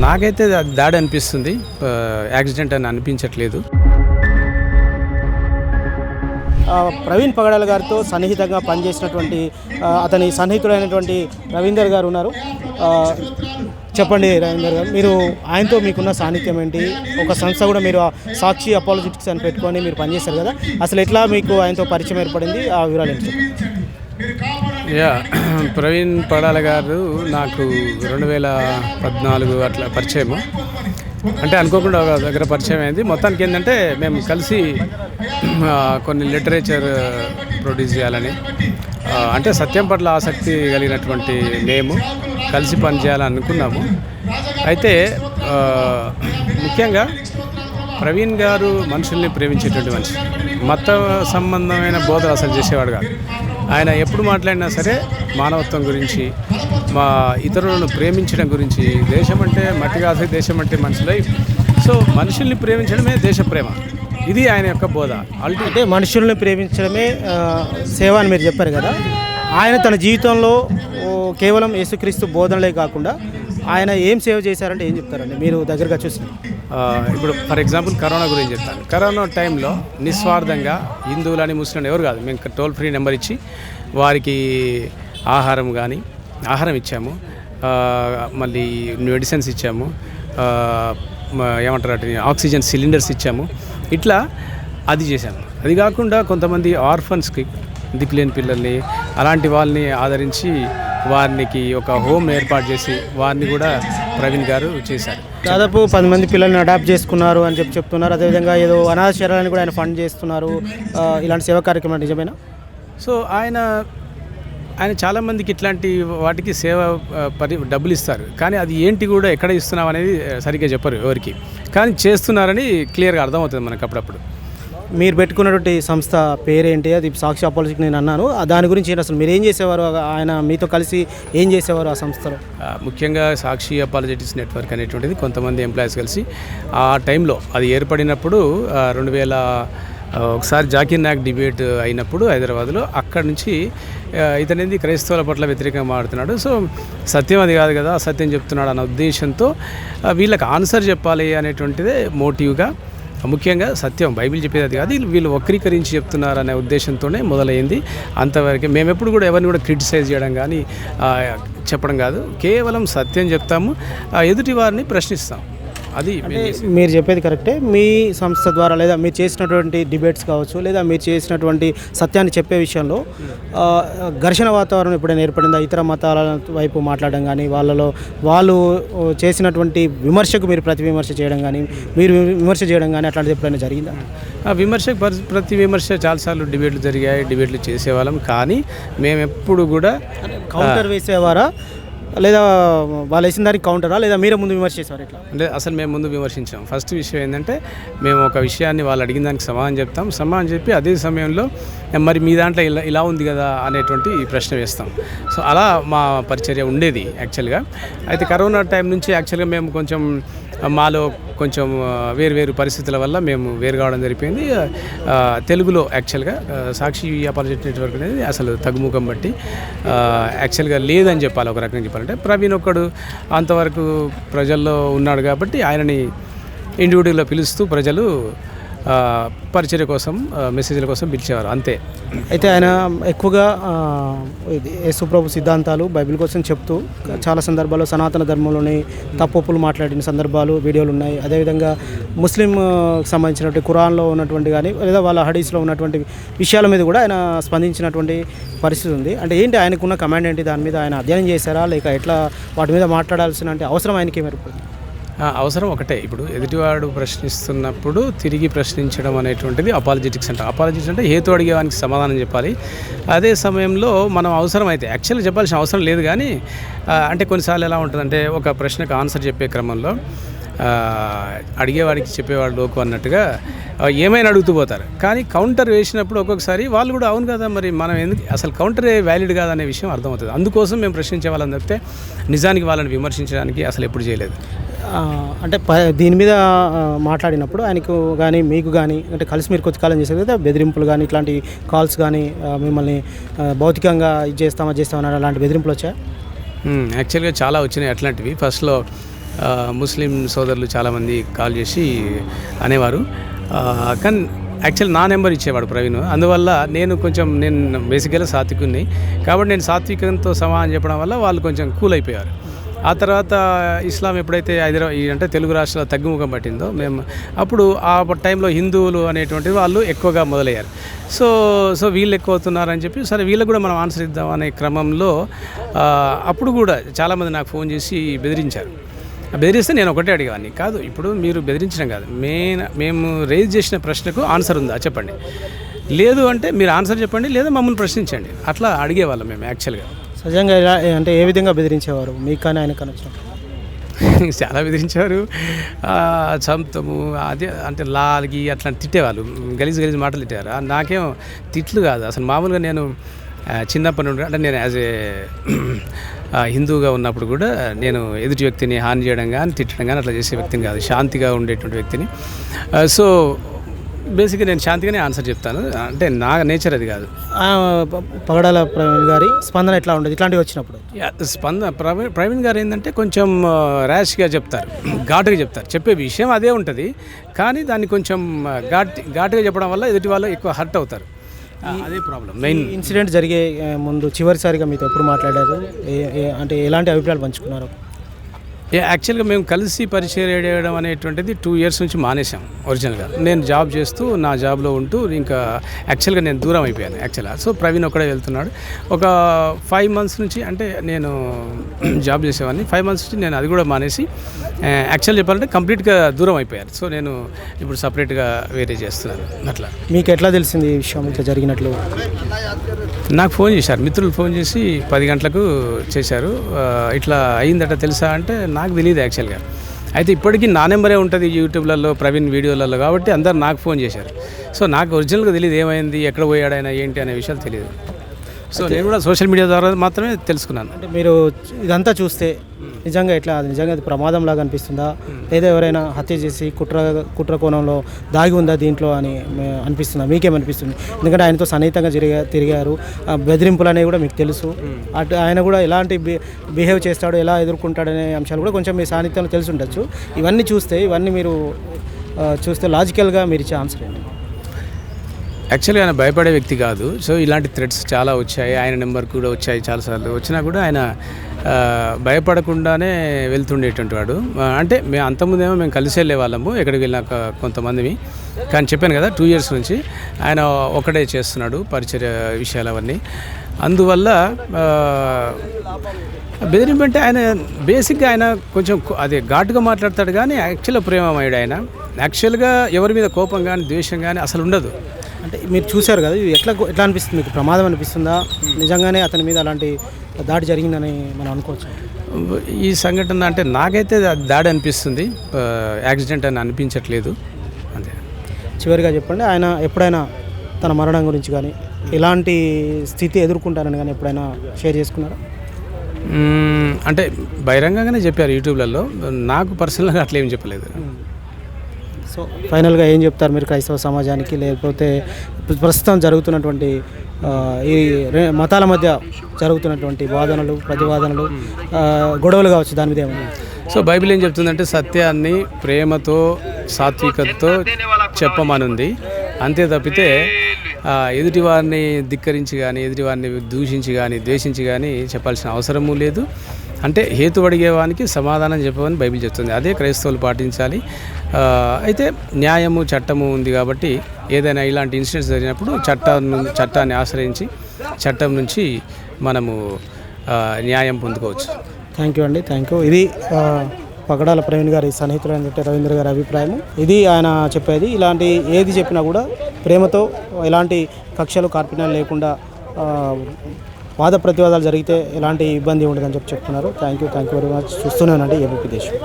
నాకైతే అది దాడి అనిపిస్తుంది, యాక్సిడెంట్ అని అనిపించట్లేదు. ప్రవీణ్ పగడాల గారితో సన్నిహితంగా పనిచేసినటువంటి అతని సన్నిహితుడైనటువంటి రవీందర్ గారు ఉన్నారు. చెప్పండి రవీందర్ గారు, మీరు ఆయనతో మీకున్న సాన్నిధ్యం ఏంటి? ఒక సంస్థ కూడా మీరు సాక్షి అపాలజెటిక్స్ అని పెట్టుకొని మీరు పనిచేస్తారు కదా, అసలు ఎట్లా మీకు ఆయనతో పరిచయం ఏర్పడింది, ఆ వివరాలు ఏంటి? ప్రవీణ్ పగడాల గారు నాకు 2014 అట్లా పరిచయము. అంటే అనుకోకుండా ఒక దగ్గర పరిచయం అయింది. మొత్తానికి ఏంటంటే మేము కలిసి కొన్ని లిటరేచర్ ప్రొడ్యూస్ చేయాలని, అంటే సత్యం పట్ల ఆసక్తి కలిగినటువంటి మేము కలిసి పనిచేయాలని అనుకున్నాము. అయితే ముఖ్యంగా ప్రవీణ్ గారు మనుషుల్ని ప్రేమించేటువంటి మనిషి, మత సంబంధమైన బోధలు అసలు చేసేవాడు కాదు. ఆయన ఎప్పుడు మాట్లాడినా సరే మానవత్వం గురించి, మా ఇతరులను ప్రేమించడం గురించి, దేశం అంటే మట్టి కాదు, దేశం అంటే మనుషులై, సో మనుషుల్ని ప్రేమించడమే దేశ ప్రేమ, ఇది ఆయన యొక్క బోధ. అంటే మనుషుల్ని ప్రేమించడమే సేవ అని మీరు చెప్పారు కదా, ఆయన తన జీవితంలో కేవలం యేసుక్రీస్తు బోధనలే కాకుండా ఆయన ఏం సేవ చేశారంటే ఏం చెప్తారండి మీరు దగ్గరగా చూసి? ఇప్పుడు ఫర్ ఎగ్జాంపుల్ కరోనా గురించి చెప్తాను. కరోనా టైంలో నిస్వార్థంగా హిందువులని ముస్లింలు ఎవరు కాదు, మేము టోల్ ఫ్రీ నెంబర్ ఇచ్చి వారికి ఆహారం ఇచ్చాము, మళ్ళీ మెడిసిన్స్ ఇచ్చాము, ఏమంటారు వాటిని ఆక్సిజన్ సిలిండర్స్ ఇచ్చాము. ఇట్లా అది చేశాము. అది కాకుండా కొంతమంది ఆర్ఫన్స్కి, దిక్కులేని పిల్లల్ని, అలాంటి వాళ్ళని ఆదరించి వారికి ఒక హోమ్ ఏర్పాటు చేసి వారిని కూడా ప్రవీణ్ గారు చేశారు. దాదాపు 10 మంది పిల్లల్ని అడాప్ట్ చేసుకున్నారు అని చెప్తున్నారు. అదేవిధంగా ఏదో అనాథాశ్రయాలను కూడా ఆయన ఫండ్ చేస్తున్నారు. ఇలాంటి సేవా కార్యక్రమాలు నిజమేనా? సో ఆయన చాలామందికి ఇట్లాంటి వాటికి డబ్బులు ఇస్తారు, కానీ అది ఏంటి కూడా ఎక్కడ ఇస్తున్నాం అనేది సరిగ్గా చెప్పరు ఎవరికి, కానీ చేస్తున్నారని క్లియర్గా అర్థమవుతుంది మనకు అప్పుడప్పుడు. మీరు పెట్టుకున్నటువంటి సంస్థ పేరేంటి? అది సాక్షి అపాలజెటిక్స్ నేను అన్నాను, దాని గురించి అసలు మీరు ఏం చేసేవారు? ఆయన మీతో కలిసి ఏం చేసేవారు ఆ సంస్థలో? ముఖ్యంగా సాక్షి అపాలజెటిక్స్ నెట్వర్క్ అనేటువంటిది కొంతమంది ఎంప్లాయీస్ కలిసి ఆ టైంలో అది ఏర్పడినప్పుడు 2000 ఒకసారి జాకీర్ నాయక్ డిబేట్ అయినప్పుడు హైదరాబాద్లో, అక్కడి నుంచి ఇతనేది క్రైస్తవుల పట్ల వ్యతిరేకంగా మాట్లాడుతున్నాడు, సో సత్యం అది కాదు కదా, అసత్యం చెప్తున్నాడు అన్న ఉద్దేశంతో వీళ్ళకి ఆన్సర్ చెప్పాలి అనేటువంటిదే మోటివ్గా, ముఖ్యంగా సత్యం బైబిల్ చెప్పేది అది కాదు, వీళ్ళు వక్రీకరించి చెప్తున్నారు అనే ఉద్దేశంతోనే మొదలైంది. అంతవరకు మేము ఎప్పుడు కూడా ఎవరిని కూడా క్రిటిసైజ్ చేయడం కానీ చెప్పడం కాదు, కేవలం సత్యం చెప్తాము, ఎదుటి వారిని ప్రశ్నిస్తాం. అది మీరు చెప్పేది కరెక్టే. మీ సంస్థ ద్వారా లేదా మీరు చేసినటువంటి డిబేట్స్ కావచ్చు, లేదా మీరు చేసినటువంటి సత్యాన్ని చెప్పే విషయంలో ఘర్షణ వాతావరణం ఎప్పుడైనా ఏర్పడిందా? ఇతర మతాల వైపు మాట్లాడడం కానీ, వాళ్ళు చేసినటువంటి విమర్శకు మీరు ప్రతి విమర్శ చేయడం కానీ, మీరు విమర్శ చేయడం కానీ అట్లాంటిది ఎప్పుడైనా జరిగిందా? ప్రతి విమర్శ చాలాసార్లు డిబేట్లు చేసేవాళ్ళం, కానీ మేము ఎప్పుడు కూడా కౌంటర్ వేసేవారా, లేదా వాళ్ళు వేసిన దానికి కౌంటరా, లేదా మీరే ముందు విమర్శ చేసేవారు? ఇట్లా అంటే అసలు మేము ముందు విమర్శించాం. ఫస్ట్ విషయం ఏంటంటే మేము ఒక విషయాన్ని వాళ్ళు అడిగిన దానికి సమాధానం చెప్పి అదే సమయంలో మరి మీ దాంట్లో ఇలా ఉంది కదా అనేటువంటి ప్రశ్న వేస్తాం. సో అలా మా పరిచర్య ఉండేది యాక్చువల్గా. అయితే కరోనా టైం నుంచి యాక్చువల్గా మేము కొంచెం మాలో కొంచెం వేరు పరిస్థితుల వల్ల మేము వేరు కావడం జరిపోయింది. తెలుగులో యాక్చువల్గా సాక్షి అపాలజెటిక్స్ నెట్వర్క్ అనేది అసలు తగ్గుముఖం బట్టి యాక్చువల్గా లేదని చెప్పాలి. ఒక రకంగా చెప్పాలంటే ప్రవీణ్ ఒక్కడు అంతవరకు ప్రజల్లో ఉన్నాడు కాబట్టి ఆయనని ఇండివిజువల్గా పిలుస్తూ ప్రజలు పరిచర్య కోసం, మెసేజ్ల కోసం పిలిచేవారు, అంతే. అయితే ఆయన ఎక్కువగా యేసుప్రభు సిద్ధాంతాలు బైబిల్ కోసం చెప్తూ చాలా సందర్భాల్లో సనాతన ధర్మంలోని తప్పులు మాట్లాడిన సందర్భాలు వీడియోలు ఉన్నాయి. అదేవిధంగా ముస్లిం సంబంధించినటువంటి ఖురాన్లో ఉన్నటువంటి కానీ, లేదా వాళ్ళ హదీస్లో ఉన్నటువంటి విషయాల మీద కూడా ఆయన స్పందించినటువంటి పరిస్థితి ఉంది. అంటే ఏంటి ఆయనకున్న కమాండ్ ఏంటి? దాని మీద ఆయన అధ్యయనం చేశారా, లేక ఎట్లా వాటి మీద మాట్లాడాల్సిన అవసరం ఆయనకి ఏర్పడింది? అవసరం ఒకటే. ఇప్పుడు ఎదుటివాడు ప్రశ్నిస్తున్నప్పుడు తిరిగి ప్రశ్నించడం అనేటువంటిది అపాలజెటిక్స్ అంటే. అపాలజెటిక్స్ అంటే హేతు అడిగేవానికి సమాధానం చెప్పాలి. అదే సమయంలో మనం అవసరం అయితే యాక్చువల్గా చెప్పాల్సిన అవసరం లేదు, కానీ అంటే కొన్నిసార్లు ఎలా ఉంటుందంటే ఒక ప్రశ్నకు ఆన్సర్ చెప్పే క్రమంలో అడిగేవాడికి చెప్పేవాడు లోకు అన్నట్టుగా ఏమైనా అడుగుతూ పోతారు, కానీ కౌంటర్ వేసినప్పుడు ఒక్కొక్కసారి వాళ్ళు కూడా అవును కదా మరి మనం ఎందుకు అసలు కౌంటరే వ్యాలిడ్ కాదనే విషయం అర్థమవుతుంది. అందుకోసం మేము ప్రశ్నించే వాళ్ళని తప్పితే నిజానికి వాళ్ళని విమర్శించడానికి అసలు ఎప్పుడు చేయలేదు. అంటే దీని మీద మాట్లాడినప్పుడు ఆయనకు కానీ మీకు కానీ అంటే కలిసి మీరు కొద్ది కాలం చేశారు కదా, బెదిరింపులు కానీ ఇట్లాంటి కాల్స్ కానీ మిమ్మల్ని భౌతికంగా ఇది చేస్తామని అలాంటి బెదిరింపులు వచ్చాయి? యాక్చువల్గా చాలా వచ్చినాయి అట్లాంటివి. ఫస్ట్లో ముస్లిం సోదరులు చాలామంది కాల్ చేసి అనేవారు. కానీ యాక్చువల్ నా నెంబర్ ఇచ్చేవాడు ప్రవీణ్. అందువల్ల నేను బేసికల్గా సాత్వికుని కాబట్టి నేను సాత్వికంతో సమాధానం చెప్పడం వల్ల వాళ్ళు కొంచెం కూల్ అయిపోయారు. ఆ తర్వాత ఇస్లాం ఎప్పుడైతే అంటే తెలుగు రాష్ట్రాల తగ్గుముఖం పట్టిందో అప్పుడు ఆ టైంలో హిందువులు అనేటువంటి వాళ్ళు ఎక్కువగా మొదలయ్యారు. సో వీళ్ళు ఎక్కువ అవుతున్నారని చెప్పి సరే వీళ్ళకి కూడా మనం ఆన్సర్ ఇద్దాం అనే క్రమంలో అప్పుడు కూడా చాలామంది నాకు ఫోన్ చేసి బెదిరించారు. బెదిరిస్తే నేను ఒకటే అడిగాను, కాదు ఇప్పుడు మీరు బెదిరించడం కాదు, మేము రేజ్ చేసిన ప్రశ్నకు ఆన్సర్ ఉందా చెప్పండి, లేదు అంటే మీరు ఆన్సర్ చెప్పండి, లేదా మమ్మల్ని ప్రశ్నించండి, అట్లా అడిగేవాళ్ళం మేము యాక్చువల్గా. సహజంగా ఎలా అంటే ఏ విధంగా బెదిరించేవారు మీకు కానీ ఆయన కనెక్షన్? చాలా బెదిరించేవారు, చంపుతాము అదే అంటే లాగి అట్లా తిట్టేవాళ్ళు, గలీజ్ మాటలు తిట్టేవారు. నాకేం తిట్లు కాదు అసలు, మామూలుగా నేను చిన్నప్పటి నుండి అంటే నేను యాజ్ ఏ హిందూగా ఉన్నప్పుడు కూడా నేను ఎదుటి వ్యక్తిని హాని చేయడం కానీ తిట్టడం కానీ అట్లా చేసే వ్యక్తిని కాదు, శాంతిగా ఉండేటువంటి వ్యక్తిని. సో బేసిక్గా నేను శాంతిగానే ఆన్సర్ చెప్తాను, అంటే నా నేచర్ అది కాదు. పగడాల ప్రవీణ్ గారి స్పందన ఎట్లా ఉండదు ఇట్లాంటివి వచ్చినప్పుడు? ప్రవీణ్ గారు ఏంటంటే కొంచెం ర్యాష్గా చెప్తారు, ఘాటుగా చెప్తారు, చెప్పే విషయం అదే ఉంటుంది కానీ దాన్ని కొంచెం ఘాటుగా చెప్పడం వల్ల ఎదుటి వాళ్ళు ఎక్కువ హర్ట్ అవుతారు. అదే ప్రాబ్లం. మెయిన్ ఇన్సిడెంట్ జరిగే ముందు చివరిసారిగా మీతో ఎప్పుడు మాట్లాడారు, అంటే ఎలాంటి అభిప్రాయాలు పంచుకున్నారు? యాక్చువల్గా మేము కలిసి పరిచయం చేయడం అనేటువంటిది 2 years నుంచి మానేసాం. ఒరిజినల్గా నేను జాబ్ చేస్తూ నా జాబ్లో ఉంటూ ఇంకా యాక్చువల్గా నేను దూరం అయిపోయాను యాక్చువల్గా. సో ప్రవీణ్ ఒక్కడే వెళ్తున్నాడు. ఒక 5 months నుంచి అంటే నేను జాబ్ చేసేవాడిని, 5 months నుంచి నేను అది కూడా మానేసి యాక్చువల్ చెప్పాలంటే కంప్లీట్గా దూరం అయిపోయాను. సో నేను ఇప్పుడు సపరేట్గా వేరే చేస్తున్నాను. అట్లా మీకు ఎట్లా తెలిసింది ఈ విషయం ఇట్లా జరిగినట్లు? నాకు ఫోన్ చేశారు, మిత్రులు ఫోన్ చేసి 10 గంటలకు చేశారు, ఇట్లా అయిందట తెలుసా అంటే నాకు తెలియదు యాక్చువల్గా. అయితే ఇప్పటికీ నా నెంబరే ఉంటుంది యూట్యూబ్లలో ప్రవీణ్ వీడియోలలో కాబట్టి అందరు నాకు ఫోన్ చేశారు. సో నాకు ఒరిజినల్గా తెలియదు ఏమైంది, ఎక్కడ పోయాడైనా ఏంటి అనే విషయాలు తెలియదు. సో నేను కూడా సోషల్ మీడియా ద్వారా మాత్రమే తెలుసుకున్నాను. అంటే మీరు ఇదంతా చూస్తే నిజంగా అది ప్రమాదంలాగా అనిపిస్తుందా, లేదా ఎవరైనా హత్య చేసి కుట్ర కోణంలో దాగి ఉందా దీంట్లో అని అనిపిస్తుందా? మీకేమనిపిస్తుంది? ఎందుకంటే ఆయనతో సన్నిహితంగా తిరిగారు, బెదిరింపులు అనేవి కూడా మీకు తెలుసు, అటు ఆయన కూడా ఎలాంటి బిహేవ్ చేస్తాడో ఎలా ఎదుర్కొంటాడనే అంశాలు కూడా కొంచెం మీ సాన్నిధ్యంలో తెలిసి ఉండొచ్చు. ఇవన్నీ మీరు చూస్తే లాజికల్గా మీరు ఇచ్చే ఆన్సర్ ఏంటి? యాక్చువల్గా ఆయన భయపడే వ్యక్తి కాదు. సో ఇలాంటి థ్రెట్స్ చాలా వచ్చాయి, ఆయన నెంబర్ కూడా వచ్చాయి, చాలాసార్లు వచ్చినా కూడా ఆయన భయపడకుండానే వెళ్తుండేటువంటి వాడు. అంటే అంతకుముందేమో మేము కలిసి వెళ్ళే వాళ్ళము ఎక్కడికి వెళ్ళినాక కొంతమందిని, కానీ చెప్పాను కదా 2 years నుంచి ఆయన ఒకటే చేస్తున్నాడు పరిచర్య విషయాలు అవన్నీ. అందువల్ల బెదిరింపు అంటే ఆయన బేసిక్గా ఆయన కొంచెం అదే ఘాటుగా మాట్లాడతాడు కానీ యాక్చువల్గా ప్రేమమయుడు ఆయన. యాక్చువల్గా ఎవరి మీద కోపం కానీ ద్వేషం కానీ అసలు ఉండదు. అంటే మీరు చూశారు కదా, ఇది ఎట్లా అనిపిస్తుంది మీకు? ప్రమాదం అనిపిస్తుందా, నిజంగానే అతని మీద అలాంటి దాడి జరిగిందని మనం అనుకోవచ్చు? ఈ సంఘటన అంటే నాకైతే దాడి అనిపిస్తుంది, యాక్సిడెంట్ అని అనిపించట్లేదు. అంతే. చివరిగా చెప్పండి, ఆయన ఎప్పుడైనా తన మరణం గురించి కానీ ఎలాంటి స్థితి ఎదుర్కొంటారని కానీ ఎప్పుడైనా షేర్ చేసుకున్నారా? అంటే బహిరంగంగానే చెప్పారు యూట్యూబ్లలో, నాకు పర్సనల్గా అట్లా ఏం చెప్పలేదు. సో ఫైనల్గా ఏం చెప్తారు మీరు క్రైస్తవ సమాజానికి, లేకపోతే ప్రస్తుతం జరుగుతున్నటువంటి ఈ మతాల మధ్య జరుగుతున్నటువంటి వాదనలు ప్రతివాదనలు గొడవలు కావచ్చు, దాని మీద ఏమన్నా? సో బైబిల్ ఏం చెప్తుందంటే సత్యాన్ని ప్రేమతో సాత్వికతతో చెప్పమనుంది, అంతే తప్పితే ఎదుటివారిని ధిక్కరించి కానీ ఎదుటివారిని దూషించి కానీ ద్వేషించి కానీ చెప్పాల్సిన అవసరము లేదు. అంటే హేతు అడిగేవానికి సమాధానం చెప్పమని బైబిల్ చెప్తుంది, అదే క్రైస్తవులు పాటించాలి. అయితే న్యాయము చట్టము ఉంది కాబట్టి ఏదైనా ఇలాంటి ఇన్సిడెంట్స్ జరిగినప్పుడు చట్టాన్ని ఆశ్రయించి చట్టం నుంచి మనము న్యాయం పొందుకోవచ్చు. థ్యాంక్ యూ అండి, థ్యాంక్ యూ. ఇది పగడాల ప్రవీణ్ గారి సన్నిహితులైన రవీంద్ర గారి అభిప్రాయం. ఇది ఆయన చెప్పేది. ఇలాంటి ఏది చెప్పినా కూడా ప్రేమతో, ఎలాంటి కక్షలు కార్పణ్యాలు లేకుండా వాద ప్రతివాదాలు జరిగితే ఎలాంటి ఇబ్బంది ఉండదని చెప్తున్నారు. Thank you very much. చూస్తూనే ఉండండి ఏబీపీ దేశం.